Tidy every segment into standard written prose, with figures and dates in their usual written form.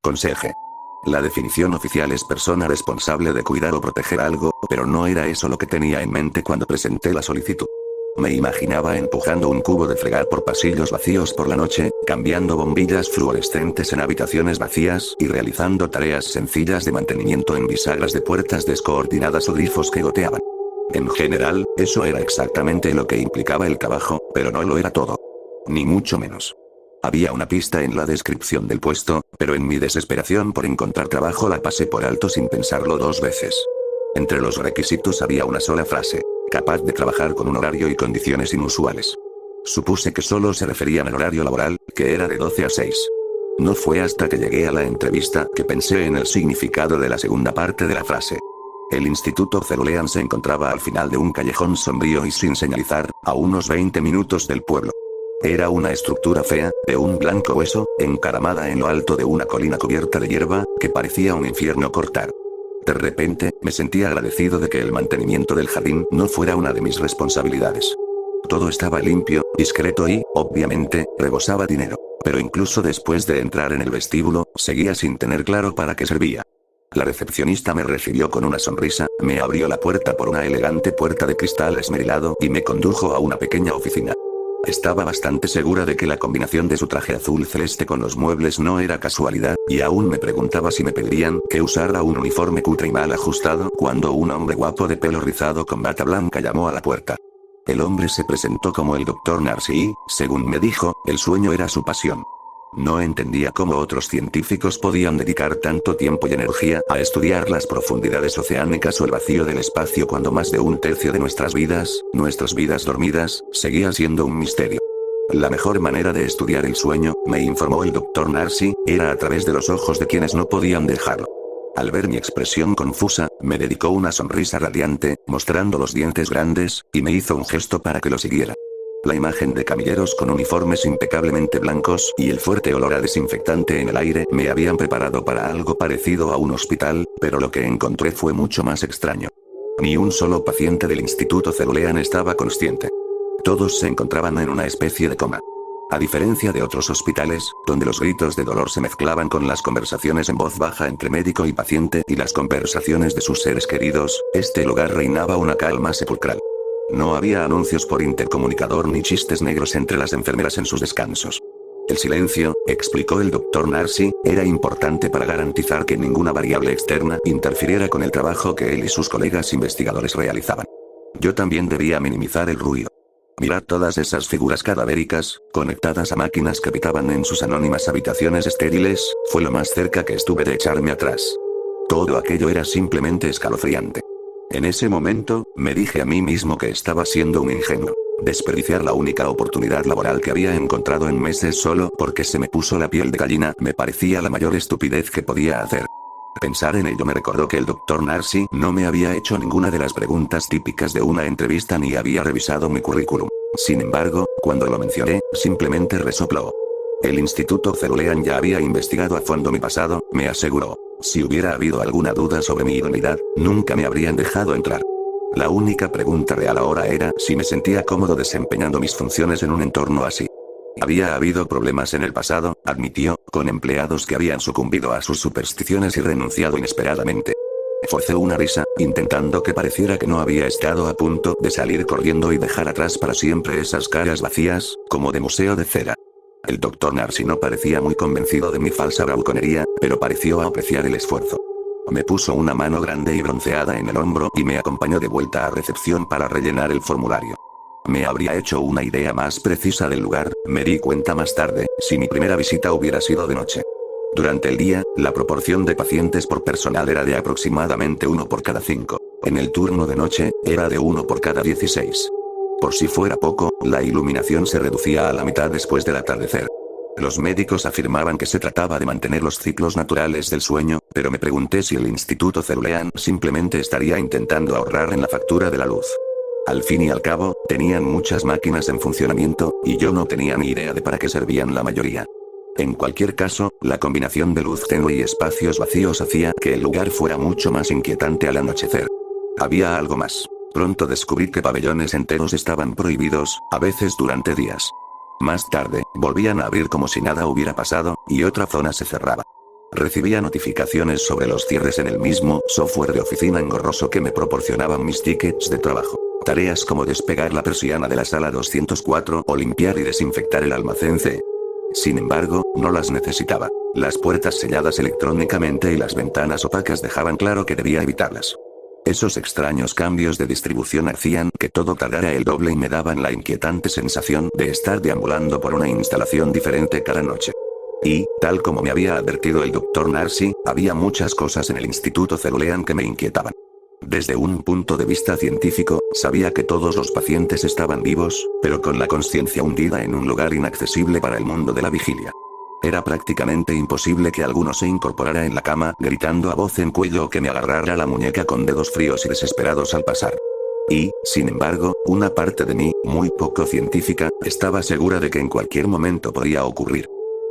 Conserje. La definición oficial es persona responsable de cuidar o proteger algo, pero no era eso lo que tenía en mente cuando presenté la solicitud. Me imaginaba empujando un cubo de fregar por pasillos vacíos por la noche, cambiando bombillas fluorescentes en habitaciones vacías y realizando tareas sencillas de mantenimiento en bisagras de puertas descoordinadas o grifos que goteaban. En general, eso era exactamente lo que implicaba el trabajo, pero no lo era todo. Ni mucho menos. Había una pista en la descripción del puesto, pero en mi desesperación por encontrar trabajo la pasé por alto sin pensarlo dos veces. Entre los requisitos había una sola frase: capaz de trabajar con un horario y condiciones inusuales. Supuse que solo se referían al horario laboral, que era de 12 a 6. No fue hasta que llegué a la entrevista que pensé en el significado de la segunda parte de la frase. El Instituto Cerulean se encontraba al final de un callejón sombrío y sin señalizar, a unos 20 minutos del pueblo. Era una estructura fea, de un blanco hueso, encaramada en lo alto de una colina cubierta de hierba, que parecía un infierno cortar. De repente, me sentí agradecido de que el mantenimiento del jardín no fuera una de mis responsabilidades. Todo estaba limpio, discreto y, obviamente, rebosaba dinero. Pero incluso después de entrar en el vestíbulo, seguía sin tener claro para qué servía. La recepcionista me recibió con una sonrisa, me abrió la puerta por una elegante puerta de cristal esmerilado y me condujo a una pequeña oficina. Estaba bastante segura de que la combinación de su traje azul celeste con los muebles no era casualidad, y aún me preguntaba si me pedirían que usara un uniforme cutre y mal ajustado cuando un hombre guapo de pelo rizado con bata blanca llamó a la puerta. El hombre se presentó como el Dr. Narcy y, según me dijo, el sueño era su pasión. No entendía cómo otros científicos podían dedicar tanto tiempo y energía a estudiar las profundidades oceánicas o el vacío del espacio cuando más de un tercio de nuestras vidas dormidas, seguía siendo un misterio. La mejor manera de estudiar el sueño, me informó el Dr. Narcy, era a través de los ojos de quienes no podían dejarlo. Al ver mi expresión confusa, me dedicó una sonrisa radiante, mostrando los dientes grandes, y me hizo un gesto para que lo siguiera. La imagen de camilleros con uniformes impecablemente blancos y el fuerte olor a desinfectante en el aire me habían preparado para algo parecido a un hospital, pero lo que encontré fue mucho más extraño. Ni un solo paciente del Instituto Cerulean estaba consciente. Todos se encontraban en una especie de coma. A diferencia de otros hospitales, donde los gritos de dolor se mezclaban con las conversaciones en voz baja entre médico y paciente y las conversaciones de sus seres queridos, este lugar reinaba una calma sepulcral. No había anuncios por intercomunicador ni chistes negros entre las enfermeras en sus descansos. El silencio, explicó el Dr. Narcy, era importante para garantizar que ninguna variable externa interfiriera con el trabajo que él y sus colegas investigadores realizaban. Yo también debía minimizar el ruido. Mirad todas esas figuras cadavéricas, conectadas a máquinas que habitaban en sus anónimas habitaciones estériles, fue lo más cerca que estuve de echarme atrás. Todo aquello era simplemente escalofriante. En ese momento, me dije a mí mismo que estaba siendo un ingenuo. Desperdiciar la única oportunidad laboral que había encontrado en meses solo porque se me puso la piel de gallina me parecía la mayor estupidez que podía hacer. Pensar en ello me recordó que el Dr. Narcy no me había hecho ninguna de las preguntas típicas de una entrevista ni había revisado mi currículum. Sin embargo, cuando lo mencioné, simplemente resopló. El Instituto Cerulean ya había investigado a fondo mi pasado, me aseguró. Si hubiera habido alguna duda sobre mi idoneidad, nunca me habrían dejado entrar. La única pregunta real ahora era si me sentía cómodo desempeñando mis funciones en un entorno así. Había habido problemas en el pasado, admitió, con empleados que habían sucumbido a sus supersticiones y renunciado inesperadamente. Forcé una risa, intentando que pareciera que no había estado a punto de salir corriendo y dejar atrás para siempre esas caras vacías, como de museo de cera. El Dr. Narcy no parecía muy convencido de mi falsa bravuconería, pero pareció apreciar el esfuerzo. Me puso una mano grande y bronceada en el hombro y me acompañó de vuelta a recepción para rellenar el formulario. Me habría hecho una idea más precisa del lugar, me di cuenta más tarde, si mi primera visita hubiera sido de noche. Durante el día, la proporción de pacientes por personal era de aproximadamente 1 por cada 5. En el turno de noche, era de 1 por cada 16. Por si fuera poco, la iluminación se reducía a la mitad después del atardecer. Los médicos afirmaban que se trataba de mantener los ciclos naturales del sueño, pero me pregunté si el Instituto Cerulean simplemente estaría intentando ahorrar en la factura de la luz. Al fin y al cabo, tenían muchas máquinas en funcionamiento, y yo no tenía ni idea de para qué servían la mayoría. En cualquier caso, la combinación de luz tenue y espacios vacíos hacía que el lugar fuera mucho más inquietante al anochecer. Había algo más. Pronto descubrí que pabellones enteros estaban prohibidos, a veces durante días. Más tarde, volvían a abrir como si nada hubiera pasado, y otra zona se cerraba. Recibía notificaciones sobre los cierres en el mismo software de oficina engorroso que me proporcionaban mis tickets de trabajo. Tareas como despegar la persiana de la sala 204 o limpiar y desinfectar el almacén C. Sin embargo, no las necesitaba. Las puertas selladas electrónicamente y las ventanas opacas dejaban claro que debía evitarlas. Esos extraños cambios de distribución hacían que todo tardara el doble y me daban la inquietante sensación de estar deambulando por una instalación diferente cada noche. Y, tal como me había advertido el Dr. Narcy, había muchas cosas en el Instituto Cerulean que me inquietaban. Desde un punto de vista científico, sabía que todos los pacientes estaban vivos, pero con la conciencia hundida en un lugar inaccesible para el mundo de la vigilia. Era prácticamente imposible que alguno se incorporara en la cama, gritando a voz en cuello o que me agarrara la muñeca con dedos fríos y desesperados al pasar. Y, sin embargo, una parte de mí, muy poco científica, estaba segura de que en cualquier momento podía ocurrir.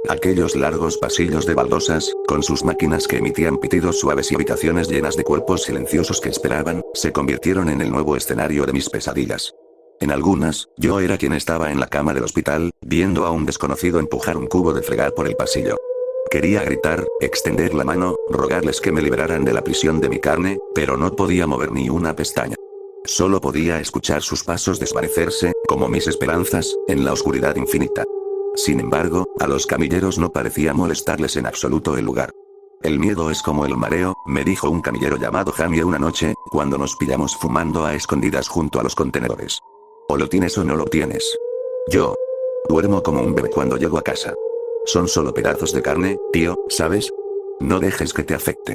Aquellos largos pasillos de baldosas, con sus máquinas que emitían pitidos suaves y habitaciones llenas de cuerpos silenciosos que esperaban, se convirtieron en el nuevo escenario de mis pesadillas. En algunas, yo era quien estaba en la cama del hospital, viendo a un desconocido empujar un cubo de fregar por el pasillo. Quería gritar, extender la mano, rogarles que me liberaran de la prisión de mi carne, pero no podía mover ni una pestaña. Solo podía escuchar sus pasos desvanecerse, como mis esperanzas, en la oscuridad infinita. Sin embargo, a los camilleros no parecía molestarles en absoluto el lugar. El miedo es como el mareo, me dijo un camillero llamado Jamie una noche, cuando nos pillamos fumando a escondidas junto a los contenedores. O lo tienes o no lo tienes. Yo duermo como un bebé cuando llego a casa. Son solo pedazos de carne, tío, ¿sabes? No dejes que te afecte.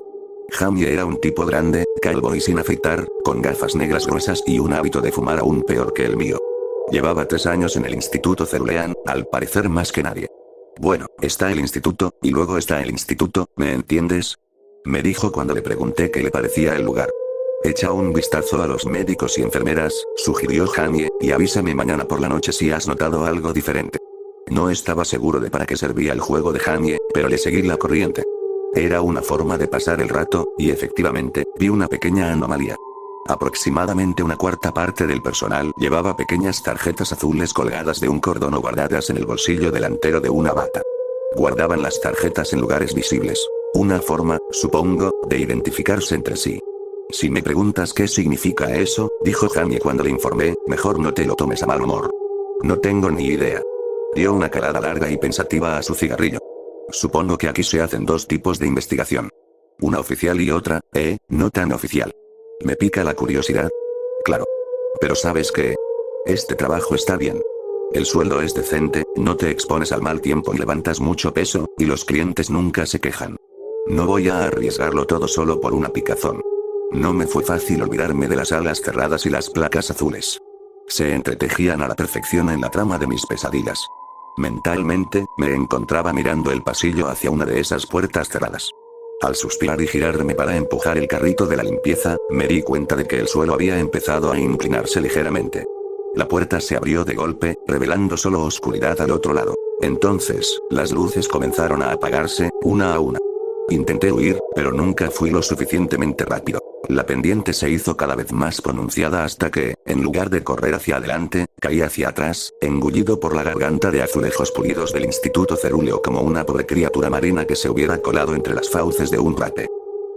Jamie era un tipo grande, calvo y sin afeitar, con gafas negras gruesas y un hábito de fumar aún peor que el mío. Llevaba 3 años en el Instituto Cerulean, al parecer más que nadie. Bueno, está el instituto, y luego está el instituto, ¿me entiendes? Me dijo cuando le pregunté qué le parecía el lugar. Echa un vistazo a los médicos y enfermeras, sugirió Jamie, y avísame mañana por la noche si has notado algo diferente. No estaba seguro de para qué servía el juego de Jamie, pero le seguí la corriente. Era una forma de pasar el rato, y efectivamente, vi una pequeña anomalía. Aproximadamente una cuarta parte del personal llevaba pequeñas tarjetas azules colgadas de un cordón o guardadas en el bolsillo delantero de una bata. Guardaban las tarjetas en lugares visibles. Una forma, supongo, de identificarse entre sí. Si me preguntas qué significa eso, dijo Jamie cuando le informé, mejor no te lo tomes a mal humor. No tengo ni idea. Dio una calada larga y pensativa a su cigarrillo. Supongo que aquí se hacen 2 tipos de investigación. Una oficial y otra, no tan oficial. Me pica la curiosidad. Claro. Pero ¿sabes qué? Este trabajo está bien. El sueldo es decente, no te expones al mal tiempo y levantas mucho peso, y los clientes nunca se quejan. No voy a arriesgarlo todo solo por una picazón. No me fue fácil olvidarme de las alas cerradas y las placas azules. Se entretejían a la perfección en la trama de mis pesadillas. Mentalmente, me encontraba mirando el pasillo hacia una de esas puertas cerradas. Al suspirar y girarme para empujar el carrito de la limpieza, me di cuenta de que el suelo había empezado a inclinarse ligeramente. La puerta se abrió de golpe, revelando solo oscuridad al otro lado. Entonces, las luces comenzaron a apagarse, una a una. Intenté huir, pero nunca fui lo suficientemente rápido. La pendiente se hizo cada vez más pronunciada hasta que, en lugar de correr hacia adelante, caí hacia atrás, engullido por la garganta de azulejos pulidos del Instituto Cerúleo como una pobre criatura marina que se hubiera colado entre las fauces de un rape.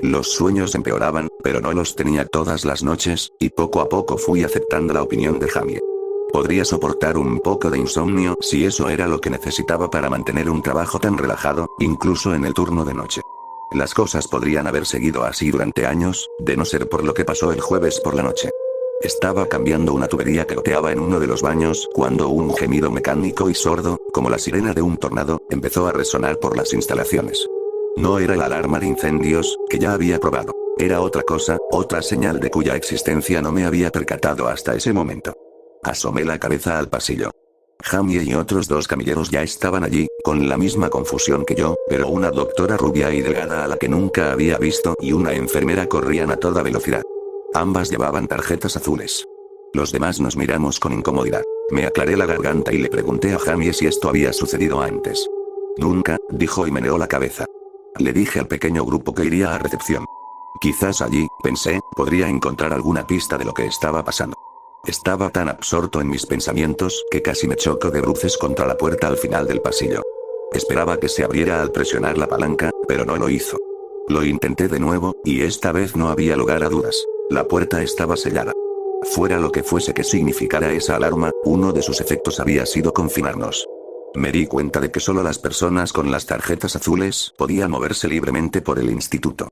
Los sueños empeoraban, pero no los tenía todas las noches, y poco a poco fui aceptando la opinión de Jamie. Podría soportar un poco de insomnio si eso era lo que necesitaba para mantener un trabajo tan relajado, incluso en el turno de noche. Las cosas podrían haber seguido así durante años, de no ser por lo que pasó el jueves por la noche. Estaba cambiando una tubería que goteaba en uno de los baños cuando un gemido mecánico y sordo, como la sirena de un tornado, empezó a resonar por las instalaciones. No era la alarma de incendios, que ya había probado. Era otra cosa, otra señal de cuya existencia no me había percatado hasta ese momento. Asomé la cabeza al pasillo. Jamie y otros 2 camilleros ya estaban allí, con la misma confusión que yo, pero una doctora rubia y delgada a la que nunca había visto y una enfermera corrían a toda velocidad. Ambas llevaban tarjetas azules. Los demás nos miramos con incomodidad. Me aclaré la garganta y le pregunté a Jamie si esto había sucedido antes. Nunca, dijo y meneó la cabeza. Le dije al pequeño grupo que iría a recepción. Quizás allí, pensé, podría encontrar alguna pista de lo que estaba pasando. Estaba tan absorto en mis pensamientos que casi me choco de bruces contra la puerta al final del pasillo. Esperaba que se abriera al presionar la palanca, pero no lo hizo. Lo intenté de nuevo, y esta vez no había lugar a dudas. La puerta estaba sellada. Fuera lo que fuese que significara esa alarma, uno de sus efectos había sido confinarnos. Me di cuenta de que solo las personas con las tarjetas azules podían moverse libremente por el instituto.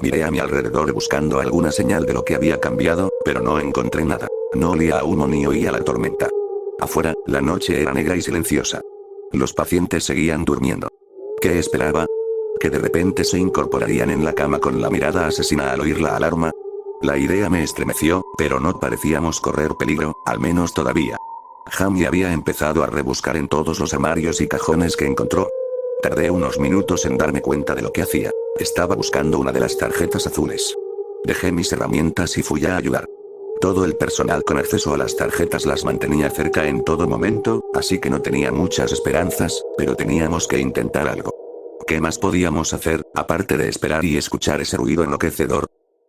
Miré a mi alrededor buscando alguna señal de lo que había cambiado, pero no encontré nada. No olía a humo ni oía la tormenta. Afuera, la noche era negra y silenciosa. Los pacientes seguían durmiendo. ¿Qué esperaba? ¿Que de repente se incorporarían en la cama con la mirada asesina al oír la alarma? La idea me estremeció, pero no parecíamos correr peligro, al menos todavía. Jamie había empezado a rebuscar en todos los armarios y cajones que encontró. Tardé unos minutos en darme cuenta de lo que hacía. Estaba buscando una de las tarjetas azules. Dejé mis herramientas y fui a ayudar. Todo el personal con acceso a las tarjetas las mantenía cerca en todo momento, así que no tenía muchas esperanzas, pero teníamos que intentar algo. ¿Qué más podíamos hacer, aparte de esperar y escuchar ese ruido enloquecedor?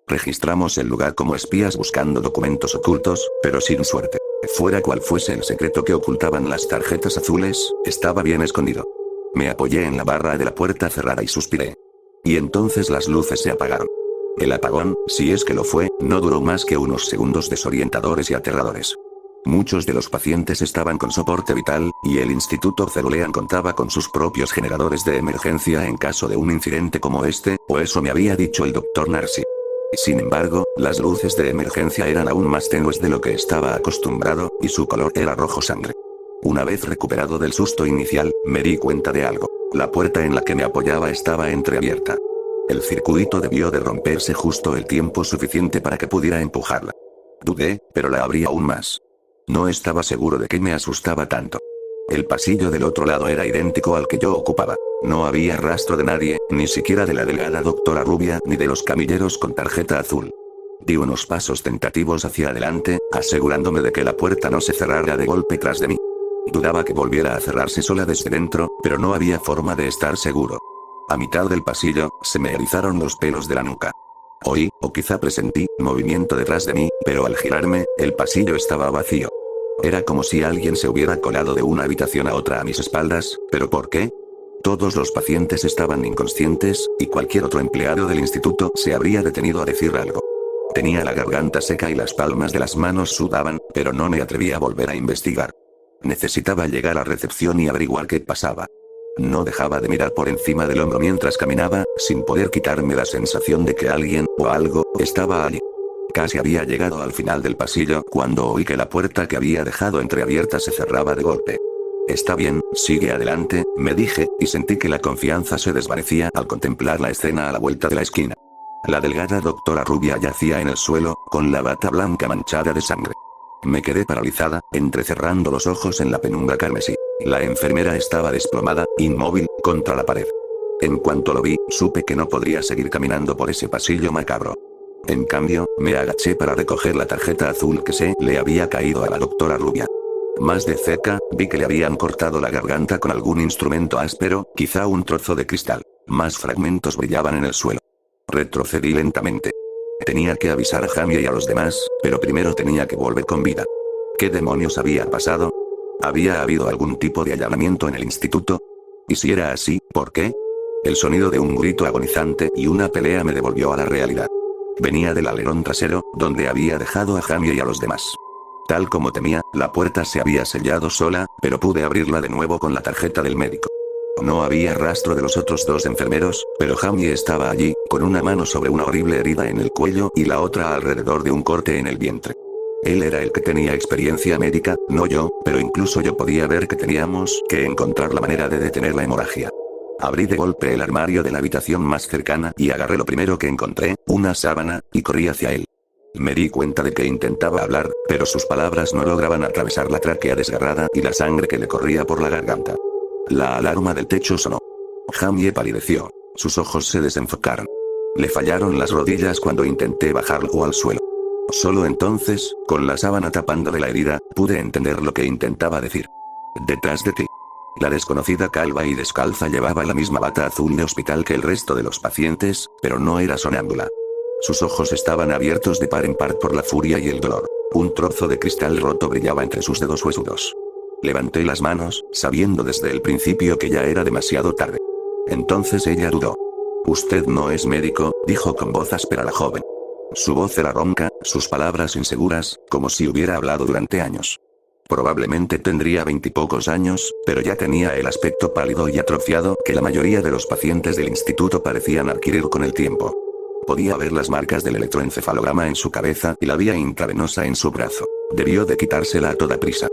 Registramos el lugar como espías buscando documentos ocultos, pero sin suerte. Fuera cual fuese el secreto que ocultaban las tarjetas azules, estaba bien escondido. Me apoyé en la barra de la puerta cerrada y suspiré. Y entonces las luces se apagaron. El apagón, si es que lo fue, no duró más que unos segundos desorientadores y aterradores. Muchos de los pacientes estaban con soporte vital, y el Instituto Cerulean contaba con sus propios generadores de emergencia en caso de un incidente como este, o eso me había dicho el Dr. Narcy. Sin embargo, las luces de emergencia eran aún más tenues de lo que estaba acostumbrado, y su color era rojo sangre. Una vez recuperado del susto inicial, me di cuenta de algo. La puerta en la que me apoyaba estaba entreabierta. El circuito debió de romperse justo el tiempo suficiente para que pudiera empujarla. Dudé, pero la abrí aún más. No estaba seguro de que me asustaba tanto. El pasillo del otro lado era idéntico al que yo ocupaba. No había rastro de nadie, ni siquiera de la delgada doctora rubia ni de los camilleros con tarjeta azul. Di unos pasos tentativos hacia adelante, asegurándome de que la puerta no se cerrara de golpe tras de mí. Dudaba que volviera a cerrarse sola desde dentro, pero no había forma de estar seguro. A mitad del pasillo, se me erizaron los pelos de la nuca. Oí, o quizá presentí, movimiento detrás de mí, pero al girarme, el pasillo estaba vacío. Era como si alguien se hubiera colado de una habitación a otra a mis espaldas, ¿pero por qué? Todos los pacientes estaban inconscientes, y cualquier otro empleado del instituto se habría detenido a decir algo. Tenía la garganta seca y las palmas de las manos sudaban, pero no me atreví a volver a investigar. Necesitaba llegar a recepción y averiguar qué pasaba. No dejaba de mirar por encima del hombro mientras caminaba, sin poder quitarme la sensación de que alguien, o algo, estaba allí. Casi había llegado al final del pasillo cuando oí que la puerta que había dejado entreabierta se cerraba de golpe. Está bien, sigue adelante, me dije, y sentí que la confianza se desvanecía al contemplar la escena a la vuelta de la esquina. La delgada doctora rubia yacía en el suelo, con la bata blanca manchada de sangre. Me quedé paralizada, entrecerrando los ojos en la penumbra carmesí. La enfermera estaba desplomada, inmóvil, contra la pared. En cuanto lo vi, supe que no podría seguir caminando por ese pasillo macabro. En cambio, me agaché para recoger la tarjeta azul que se le había caído a la doctora rubia. Más de cerca, vi que le habían cortado la garganta con algún instrumento áspero, quizá un trozo de cristal. Más fragmentos brillaban en el suelo. Retrocedí lentamente. Tenía que avisar a Jamie y a los demás, pero primero tenía que volver con vida. ¿Qué demonios había pasado? ¿Había habido algún tipo de allanamiento en el instituto? Y si era así, ¿por qué? El sonido de un grito agonizante y una pelea me devolvió a la realidad. Venía del alerón trasero, donde había dejado a Jamie y a los demás. Tal como temía, la puerta se había sellado sola, pero pude abrirla de nuevo con la tarjeta del médico. No había rastro de los otros dos enfermeros, pero Jamie estaba allí, con una mano sobre una horrible herida en el cuello y la otra alrededor de un corte en el vientre. Él era el que tenía experiencia médica, no yo, pero incluso yo podía ver que teníamos que encontrar la manera de detener la hemorragia. Abrí de golpe el armario de la habitación más cercana y agarré lo primero que encontré, una sábana, y corrí hacia él. Me di cuenta de que intentaba hablar, pero sus palabras no lograban atravesar la tráquea desgarrada y la sangre que le corría por la garganta. La alarma del techo sonó. Jamie palideció. Sus ojos se desenfocaron. Le fallaron las rodillas cuando intenté bajarlo al suelo. Solo entonces, con la sábana tapándole la herida, pude entender lo que intentaba decir. Detrás de ti. La desconocida calva y descalza llevaba la misma bata azul de hospital que el resto de los pacientes, pero no era sonámbula. Sus ojos estaban abiertos de par en par por la furia y el dolor. Un trozo de cristal roto brillaba entre sus dedos huesudos. Levanté las manos, sabiendo desde el principio que ya era demasiado tarde. Entonces ella dudó. «Usted no es médico», dijo con voz áspera la joven. Su voz era ronca, sus palabras inseguras, como si hubiera hablado durante años. Probablemente tendría 20 y pocos años, pero ya tenía el aspecto pálido y atrofiado que la mayoría de los pacientes del instituto parecían adquirir con el tiempo. Podía ver las marcas del electroencefalograma en su cabeza y la vía intravenosa en su brazo. Debió de quitársela a toda prisa.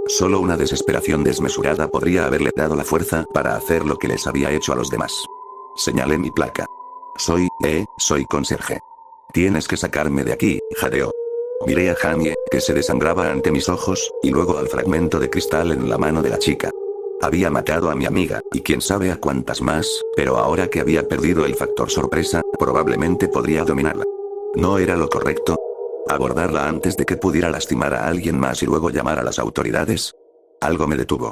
Solo una desesperación desmesurada podría haberle dado la fuerza para hacer lo que les había hecho a los demás. Señalé mi placa. Soy conserje. Tienes que sacarme de aquí, jadeó. Miré a Jamie, que se desangraba ante mis ojos, y luego al fragmento de cristal en la mano de la chica. Había matado a mi amiga, y quién sabe a cuántas más, pero ahora que había perdido el factor sorpresa, probablemente podría dominarla. ¿No era lo correcto? ¿Abordarla antes de que pudiera lastimar a alguien más y luego llamar a las autoridades? Algo me detuvo.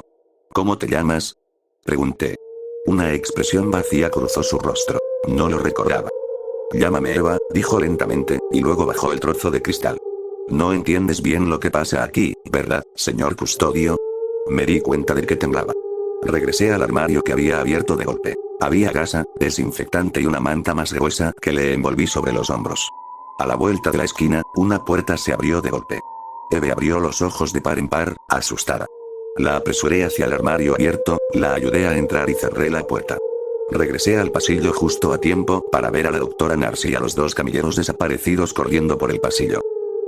¿Cómo te llamas?, pregunté. Una expresión vacía cruzó su rostro. No lo recordaba. Llámame Eva, dijo lentamente, y luego bajó el trozo de cristal. No entiendes bien lo que pasa aquí, ¿verdad, señor custodio? Me di cuenta de que temblaba. Regresé al armario que había abierto de golpe. Había gasa, desinfectante y una manta más gruesa que le envolví sobre los hombros. A la vuelta de la esquina, una puerta se abrió de golpe. Eve abrió los ojos de par en par, asustada. La apresuré hacia el armario abierto, la ayudé a entrar y cerré la puerta. Regresé al pasillo justo a tiempo para ver a la doctora Narcy y a los dos camilleros desaparecidos corriendo por el pasillo.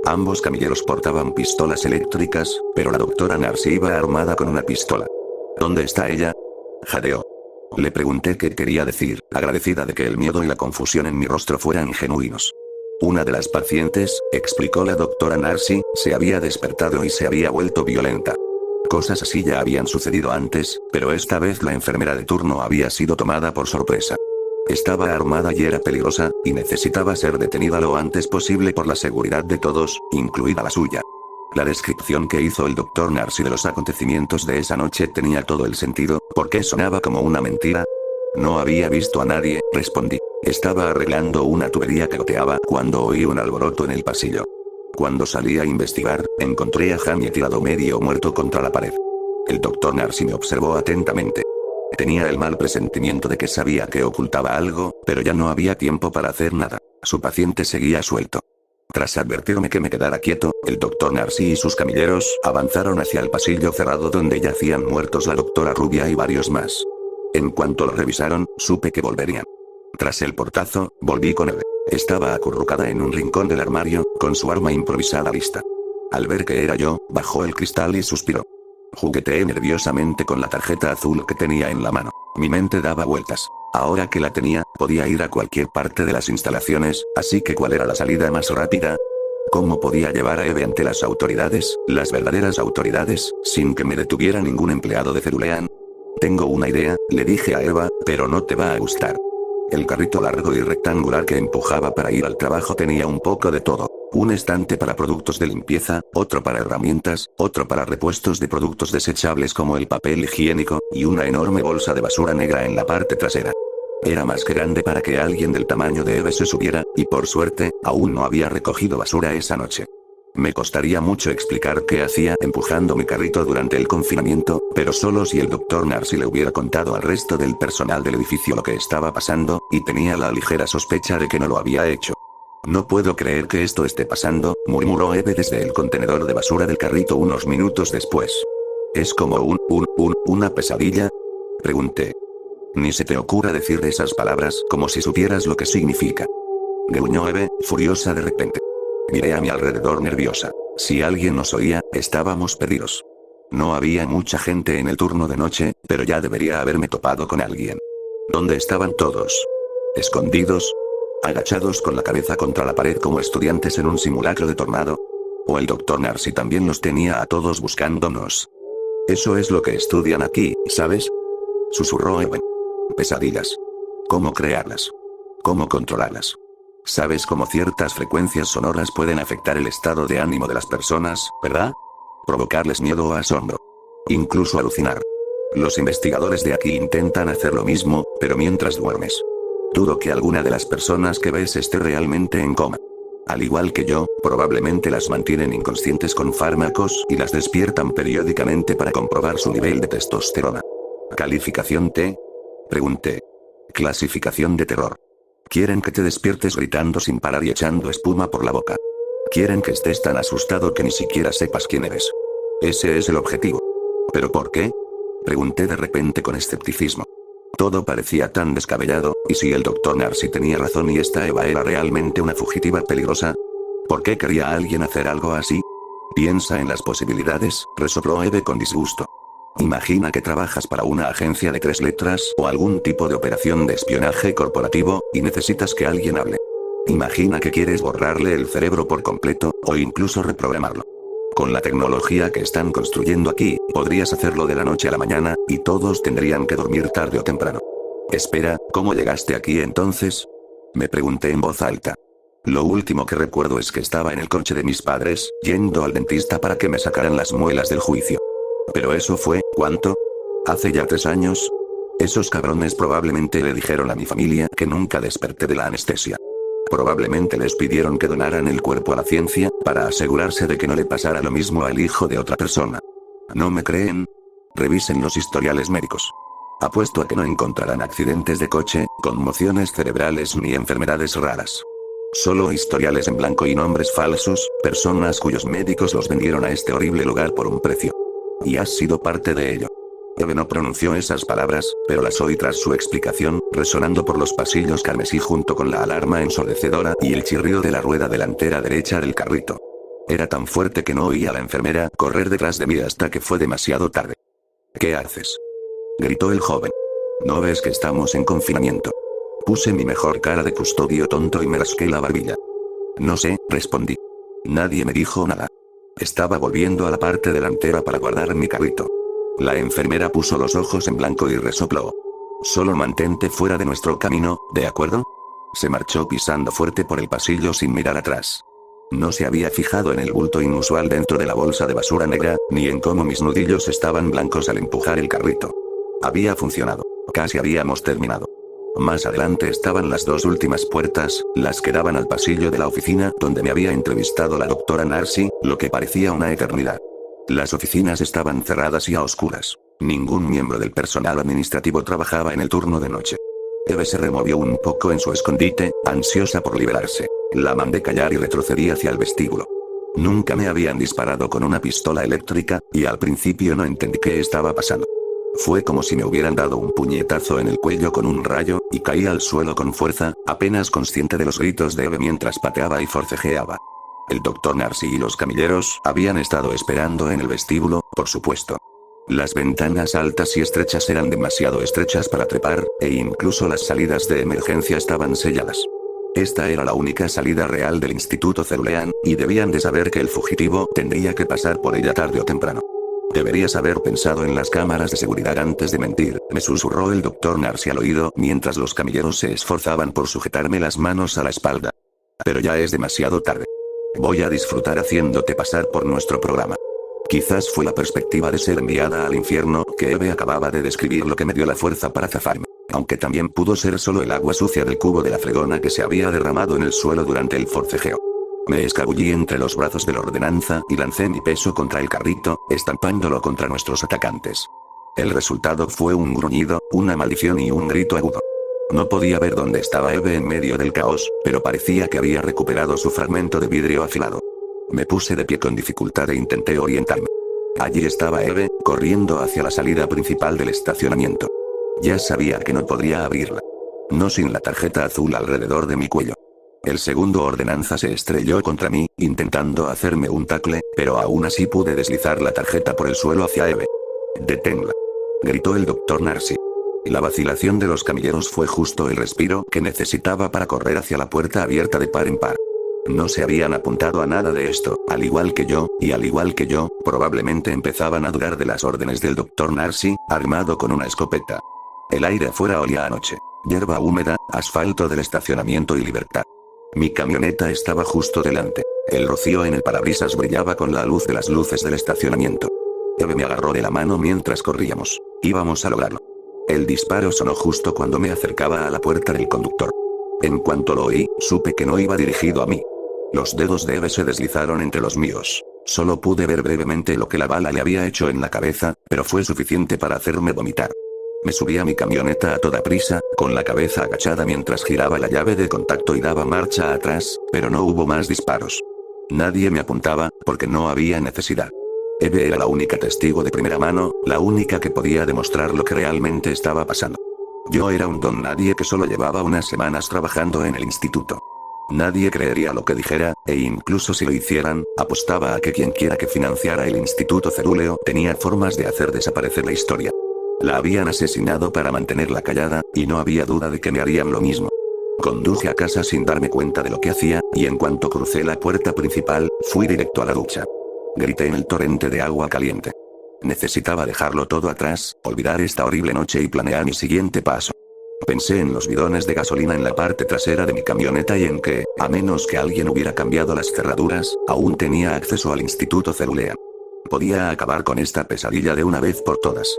Ambos camilleros portaban pistolas eléctricas, pero la doctora Narcy iba armada con una pistola. ¿Dónde está ella?, jadeó. Le pregunté qué quería decir, agradecida de que el miedo y la confusión en mi rostro fueran genuinos. Una de las pacientes, explicó la doctora Narcy, se había despertado y se había vuelto violenta. Cosas así ya habían sucedido antes, pero esta vez la enfermera de turno había sido tomada por sorpresa. Estaba armada y era peligrosa, y necesitaba ser detenida lo antes posible por la seguridad de todos, incluida la suya. La descripción que hizo el doctor Narcy de los acontecimientos de esa noche tenía todo el sentido, porque sonaba como una mentira. No había visto a nadie, respondí. Estaba arreglando una tubería que goteaba cuando oí un alboroto en el pasillo. Cuando salí a investigar, encontré a Jamie tirado medio muerto contra la pared. El doctor Narcy me observó atentamente. Tenía el mal presentimiento de que sabía que ocultaba algo, pero ya no había tiempo para hacer nada. Su paciente seguía suelto. Tras advertirme que me quedara quieto, el doctor Narcy y sus camilleros avanzaron hacia el pasillo cerrado donde yacían muertos la doctora Rubia y varios más. En cuanto lo revisaron, supe que volverían. Tras el portazo, volví con Eve. Estaba acurrucada en un rincón del armario, con su arma improvisada lista. Al ver que era yo, bajó el cristal y suspiró. Jugueteé nerviosamente con la tarjeta azul que tenía en la mano. Mi mente daba vueltas. Ahora que la tenía, podía ir a cualquier parte de las instalaciones, así que ¿cuál era la salida más rápida? ¿Cómo podía llevar a Eve ante las autoridades, las verdaderas autoridades, sin que me detuviera ningún empleado de Cerulean? Tengo una idea, le dije a Eva, pero no te va a gustar. El carrito largo y rectangular que empujaba para ir al trabajo tenía un poco de todo. Un estante para productos de limpieza, otro para herramientas, otro para repuestos de productos desechables como el papel higiénico, y una enorme bolsa de basura negra en la parte trasera. Era más que grande para que alguien del tamaño de Eve se subiera, y por suerte, aún no había recogido basura esa noche. Me costaría mucho explicar qué hacía empujando mi carrito durante el confinamiento, pero solo si el doctor Narcy le hubiera contado al resto del personal del edificio lo que estaba pasando, y tenía la ligera sospecha de que no lo había hecho. No puedo creer que esto esté pasando, murmuró Eve desde el contenedor de basura del carrito unos minutos después. ¿Es como una pesadilla?, pregunté. Ni se te ocurra decir esas palabras como si supieras lo que significa. Gruñó Eve, furiosa de repente. Miré a mi alrededor nerviosa. Si alguien nos oía, estábamos perdidos. No había mucha gente en el turno de noche, pero ya debería haberme topado con alguien. ¿Dónde estaban todos? ¿Escondidos? ¿Agachados con la cabeza contra la pared como estudiantes en un simulacro de tornado? ¿O el doctor Narcy también los tenía a todos buscándonos? Eso es lo que estudian aquí, ¿sabes?, susurró Ewen. Pesadillas. ¿Cómo crearlas? ¿Cómo controlarlas? Sabes cómo ciertas frecuencias sonoras pueden afectar el estado de ánimo de las personas, ¿verdad? Provocarles miedo o asombro. Incluso alucinar. Los investigadores de aquí intentan hacer lo mismo, pero mientras duermes. Dudo que alguna de las personas que ves esté realmente en coma. Al igual que yo, probablemente las mantienen inconscientes con fármacos y las despiertan periódicamente para comprobar su nivel de testosterona. ¿Calificación T? Pregunté. Clasificación de terror. Quieren que te despiertes gritando sin parar y echando espuma por la boca. Quieren que estés tan asustado que ni siquiera sepas quién eres. Ese es el objetivo. ¿Pero por qué? Pregunté de repente con escepticismo. Todo parecía tan descabellado, ¿y si el Dr. Narcy tenía razón y esta Eva era realmente una fugitiva peligrosa? ¿Por qué quería alguien hacer algo así? Piensa en las posibilidades, resopló Eve con disgusto. Imagina que trabajas para una agencia de 3 letras o algún tipo de operación de espionaje corporativo, y necesitas que alguien hable. Imagina que quieres borrarle el cerebro por completo, o incluso reprogramarlo. Con la tecnología que están construyendo aquí, podrías hacerlo de la noche a la mañana, y todos tendrían que dormir tarde o temprano. Espera, ¿cómo llegaste aquí entonces? Me pregunté en voz alta. Lo último que recuerdo es que estaba en el coche de mis padres, yendo al dentista para que me sacaran las muelas del juicio. Pero eso fue, ¿cuánto? Hace ya 3 años. Esos cabrones probablemente le dijeron a mi familia que nunca desperté de la anestesia. Probablemente les pidieron que donaran el cuerpo a la ciencia, para asegurarse de que no le pasara lo mismo al hijo de otra persona. ¿No me creen? Revisen los historiales médicos. Apuesto a que no encontrarán accidentes de coche, conmociones cerebrales ni enfermedades raras. Solo historiales en blanco y nombres falsos, personas cuyos médicos los vendieron a este horrible lugar por un precio. Y has sido parte de ello. Eve no pronunció esas palabras, pero las oí tras su explicación, resonando por los pasillos carmesí junto con la alarma ensordecedora y el chirrido de la rueda delantera derecha del carrito. Era tan fuerte que no oí a la enfermera correr detrás de mí hasta que fue demasiado tarde. ¿Qué haces? Gritó el joven. ¿No ves que estamos en confinamiento? Puse mi mejor cara de custodio tonto y me rasqué la barbilla. No sé, respondí. Nadie me dijo nada. Estaba volviendo a la parte delantera para guardar mi carrito. La enfermera puso los ojos en blanco y resopló. Solo mantente fuera de nuestro camino, ¿de acuerdo? Se marchó pisando fuerte por el pasillo sin mirar atrás. No se había fijado en el bulto inusual dentro de la bolsa de basura negra, ni en cómo mis nudillos estaban blancos al empujar el carrito. Había funcionado. Casi habíamos terminado. Más adelante estaban las 2 últimas puertas, las que daban al pasillo de la oficina donde me había entrevistado la doctora Narcy, lo que parecía una eternidad. Las oficinas estaban cerradas y a oscuras. Ningún miembro del personal administrativo trabajaba en el turno de noche. Eve se removió un poco en su escondite, ansiosa por liberarse. La mandé callar y retrocedí hacia el vestíbulo. Nunca me habían disparado con una pistola eléctrica, y al principio no entendí qué estaba pasando. Fue como si me hubieran dado un puñetazo en el cuello con un rayo, y caí al suelo con fuerza, apenas consciente de los gritos de Eve mientras pateaba y forcejeaba. El Dr. Narcy y los camilleros habían estado esperando en el vestíbulo, por supuesto. Las ventanas altas y estrechas eran demasiado estrechas para trepar, e incluso las salidas de emergencia estaban selladas. Esta era la única salida real del Instituto Cerulean, y debían de saber que el fugitivo tendría que pasar por ella tarde o temprano. Deberías haber pensado en las cámaras de seguridad antes de mentir, me susurró el Dr. Narcy al oído, mientras los camilleros se esforzaban por sujetarme las manos a la espalda. Pero ya es demasiado tarde. Voy a disfrutar haciéndote pasar por nuestro programa. Quizás fue la perspectiva de ser enviada al infierno que Eve acababa de describir lo que me dio la fuerza para zafarme. Aunque también pudo ser solo el agua sucia del cubo de la fregona que se había derramado en el suelo durante el forcejeo. Me escabullí entre los brazos de la ordenanza y lancé mi peso contra el carrito, estampándolo contra nuestros atacantes. El resultado fue un gruñido, una maldición y un grito agudo. No podía ver dónde estaba Eve en medio del caos, pero parecía que había recuperado su fragmento de vidrio afilado. Me puse de pie con dificultad e intenté orientarme. Allí estaba Eve, corriendo hacia la salida principal del estacionamiento. Ya sabía que no podría abrirla. No sin la tarjeta azul alrededor de mi cuello. El segundo ordenanza se estrelló contra mí, intentando hacerme un tackle, pero aún así pude deslizar la tarjeta por el suelo hacia Eve. «Deténla», gritó el Dr. Narcy. La vacilación de los camilleros fue justo el respiro que necesitaba para correr hacia la puerta abierta de par en par. No se habían apuntado a nada de esto, al igual que yo, y al igual que yo, probablemente empezaban a dudar de las órdenes del Dr. Narcy, armado con una escopeta. El aire afuera olía a noche, hierba húmeda, asfalto del estacionamiento y libertad. Mi camioneta estaba justo delante. El rocío en el parabrisas brillaba con la luz de las luces del estacionamiento. Eve me agarró de la mano mientras corríamos. Íbamos a lograrlo. El disparo sonó justo cuando me acercaba a la puerta del conductor. En cuanto lo oí, supe que no iba dirigido a mí. Los dedos de Eve se deslizaron entre los míos. Solo pude ver brevemente lo que la bala le había hecho en la cabeza, pero fue suficiente para hacerme vomitar. Me subí a mi camioneta a toda prisa, con la cabeza agachada mientras giraba la llave de contacto y daba marcha atrás, pero no hubo más disparos. Nadie me apuntaba, porque no había necesidad. Eve era la única testigo de primera mano, la única que podía demostrar lo que realmente estaba pasando. Yo era un don nadie que solo llevaba unas semanas trabajando en el instituto. Nadie creería lo que dijera, e incluso si lo hicieran, apostaba a que quienquiera que financiara el Instituto Cerúleo tenía formas de hacer desaparecer la historia. La habían asesinado para mantenerla callada, y no había duda de que me harían lo mismo. Conduje a casa sin darme cuenta de lo que hacía, y en cuanto crucé la puerta principal, fui directo a la ducha. Grité en el torrente de agua caliente. Necesitaba dejarlo todo atrás, olvidar esta horrible noche y planear mi siguiente paso. Pensé en los bidones de gasolina en la parte trasera de mi camioneta y en que, a menos que alguien hubiera cambiado las cerraduras, aún tenía acceso al Instituto Cerulea. Podía acabar con esta pesadilla de una vez por todas.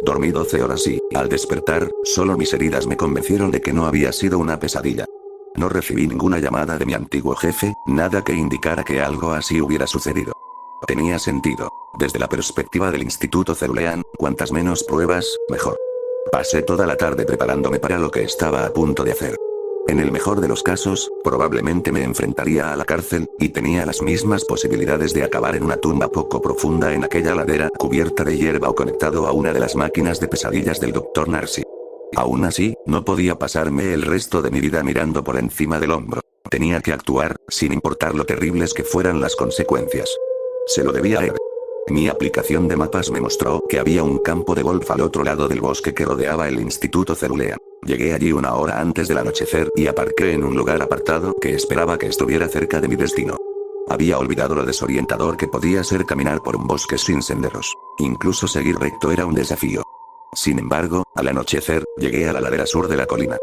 Dormí 12 horas y, al despertar, solo mis heridas me convencieron de que no había sido una pesadilla. No recibí ninguna llamada de mi antiguo jefe, nada que indicara que algo así hubiera sucedido. Tenía sentido. Desde la perspectiva del Instituto Cerulean, cuantas menos pruebas, mejor. Pasé toda la tarde preparándome para lo que estaba a punto de hacer. En el mejor de los casos, probablemente me enfrentaría a la cárcel, y tenía las mismas posibilidades de acabar en una tumba poco profunda en aquella ladera cubierta de hierba o conectado a una de las máquinas de pesadillas del Dr. Narcy. Aún así, no podía pasarme el resto de mi vida mirando por encima del hombro. Tenía que actuar, sin importar lo terribles que fueran las consecuencias. Se lo debía a Eve. Mi aplicación de mapas me mostró que había un campo de golf al otro lado del bosque que rodeaba el Instituto Cerulea. Llegué allí una hora antes del anochecer y aparqué en un lugar apartado que esperaba que estuviera cerca de mi destino. Había olvidado lo desorientador que podía ser caminar por un bosque sin senderos. Incluso seguir recto era un desafío. Sin embargo, al anochecer, llegué a la ladera sur de la colina.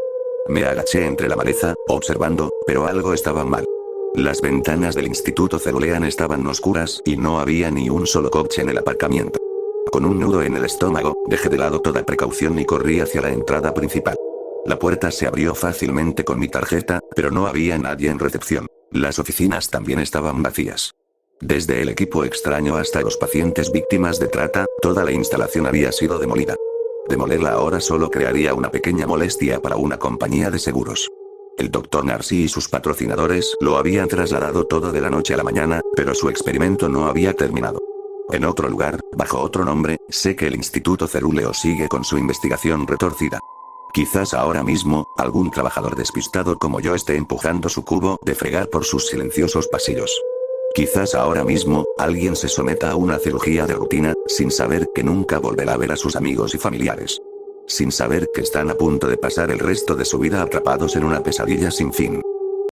Me agaché entre la maleza, observando, pero algo estaba mal. Las ventanas del Instituto Cerulean estaban oscuras y no había ni un solo coche en el aparcamiento. Con un nudo en el estómago, dejé de lado toda precaución y corrí hacia la entrada principal. La puerta se abrió fácilmente con mi tarjeta, pero no había nadie en recepción. Las oficinas también estaban vacías. Desde el equipo extraño hasta los pacientes víctimas de trata, toda la instalación había sido demolida. Demolerla ahora solo crearía una pequeña molestia para una compañía de seguros. El Dr. Narcy y sus patrocinadores lo habían trasladado todo de la noche a la mañana, pero su experimento no había terminado. En otro lugar, bajo otro nombre, sé que el Instituto Cerúleo sigue con su investigación retorcida. Quizás ahora mismo, algún trabajador despistado como yo esté empujando su cubo de fregar por sus silenciosos pasillos. Quizás ahora mismo, alguien se someta a una cirugía de rutina, sin saber que nunca volverá a ver a sus amigos y familiares. Sin saber que están a punto de pasar el resto de su vida atrapados en una pesadilla sin fin.